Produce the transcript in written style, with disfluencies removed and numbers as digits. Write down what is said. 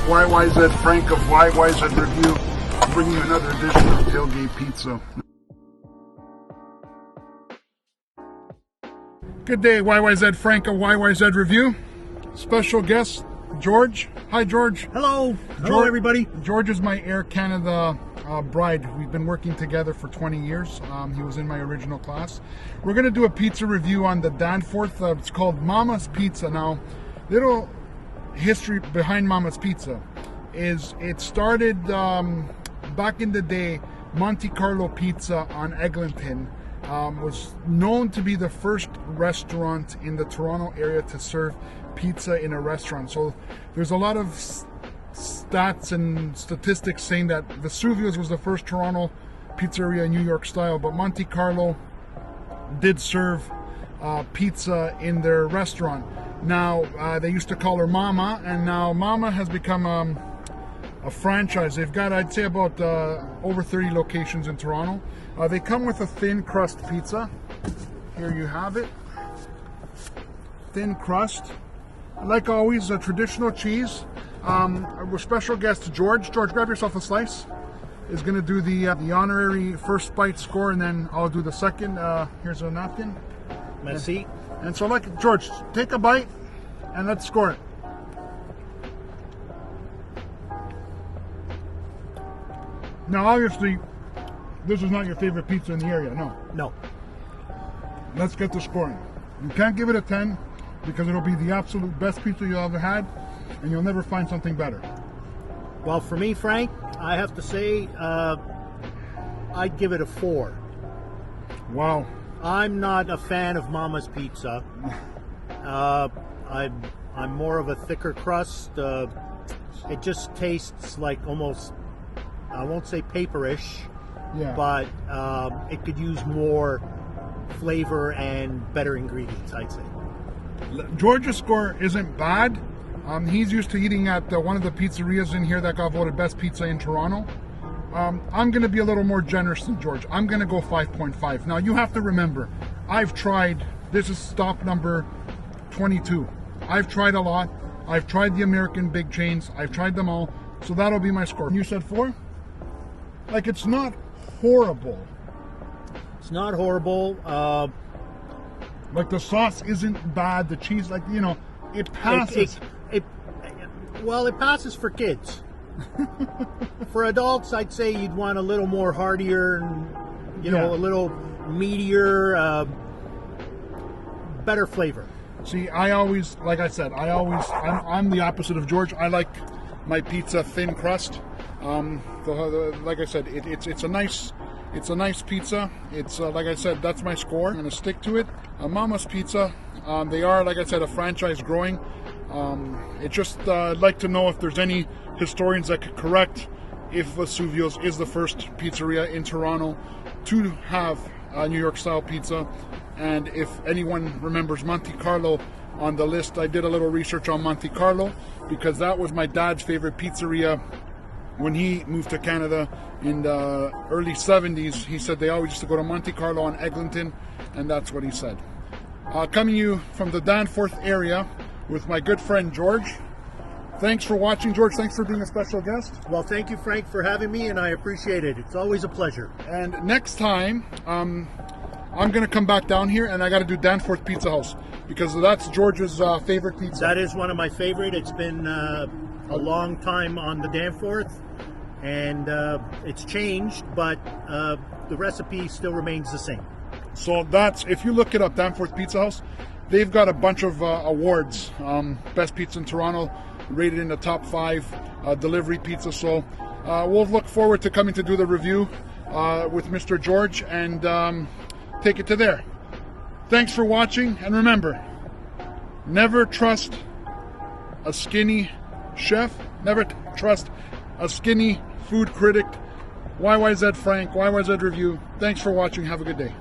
YYZ Frank of YYZ Review, bringing you another edition of Tailgate Pizza. Good day, YYZ Frank of YYZ Review. Special guest, George. Hi, George. Hello. Hello, everybody. George is my Air Canada bride. We've been working together for 20 years. He was in my original class. We're going to do a pizza review on the Danforth. It's called Mama's Pizza. Now, little history behind Mama's Pizza is it started back in the day. Monte Carlo Pizza on Eglinton was known to be the first restaurant in the Toronto area to serve pizza in a restaurant. So there's a lot of stats and statistics saying that Vesuvius was the first Toronto pizzeria New York style, but Monte Carlo did serve pizza in their restaurant. Now they used to call her Mama, and now Mama has become a franchise. They've got, I'd say, about over 30 locations in Toronto. They come with a thin crust pizza. Here you have it. Thin crust. Like always, a traditional cheese. Our special guest George. George, grab yourself a slice. Is going to do the honorary first bite score, and then I'll do the second. Here's a napkin. Merci. And so, like, George, take a bite and let's score it. Now, obviously, this is not your favorite pizza in the area, no? No. Let's get to scoring. You can't give it a 10 because it'll be the absolute best pizza you've ever had, and you'll never find something better. Well, for me, Frank, I have to say, I'd give it a 4. Wow. I'm not a fan of Mama's Pizza. I'm more of a thicker crust. It just tastes like almost, I won't say paperish, Yeah. but it could use more flavor and better ingredients, I'd say. George's score isn't bad. He's used to eating at one of the pizzerias in here that got voted best pizza in Toronto. I'm going to be a little more generous than George. I'm going to go 5.5. Now, you have to remember, I've tried, this is stop number 22. I've tried a lot. I've tried the American big chains. I've tried them all. So that'll be my score. You said 4? Like, it's not horrible. It's not horrible. Like, the sauce isn't bad. The cheese, like, you know, it passes. Well, it passes for kids. For adults, I'd say you'd want a little more heartier and, you know, a little meatier, better flavor. See, I always, like I said, I'm the opposite of George. I like my pizza thin crust. Like I said, it's a nice pizza. It's like I said, that's my score. I'm gonna stick to it. Mama's Pizza. They are, like I said, a franchise growing. It just I'd like to know if there's any historians that could correct if Vesuvius is the first pizzeria in Toronto to have New York style pizza, and if anyone remembers Monte Carlo on the list. I did a little research on Monte Carlo because that was my dad's favorite pizzeria when he moved to Canada in the early 70s. He said they always used to go to Monte Carlo on Eglinton, and that's what he said. Coming you from the Danforth area with my good friend George. Thanks for watching, George. Thanks for being a special guest. Well, thank you, Frank, for having me, and I appreciate it. It's always a pleasure. And next time, I'm going to come back down here, and I got to do Danforth Pizza House because that's George's favorite pizza. That is one of my favorite. It's been a long time on the Danforth, and it's changed, but the recipe still remains the same. So that's, if you look it up, Danforth Pizza House, they've got a bunch of awards. Best pizza in Toronto, rated in the top 5 delivery pizza. So we'll look forward to coming to do the review with Mr. George and take it to there. Thanks for watching, and remember, never trust a skinny chef, never trust a skinny food critic. YYZ Frank, YYZ Review. Thanks for watching. Have a good day.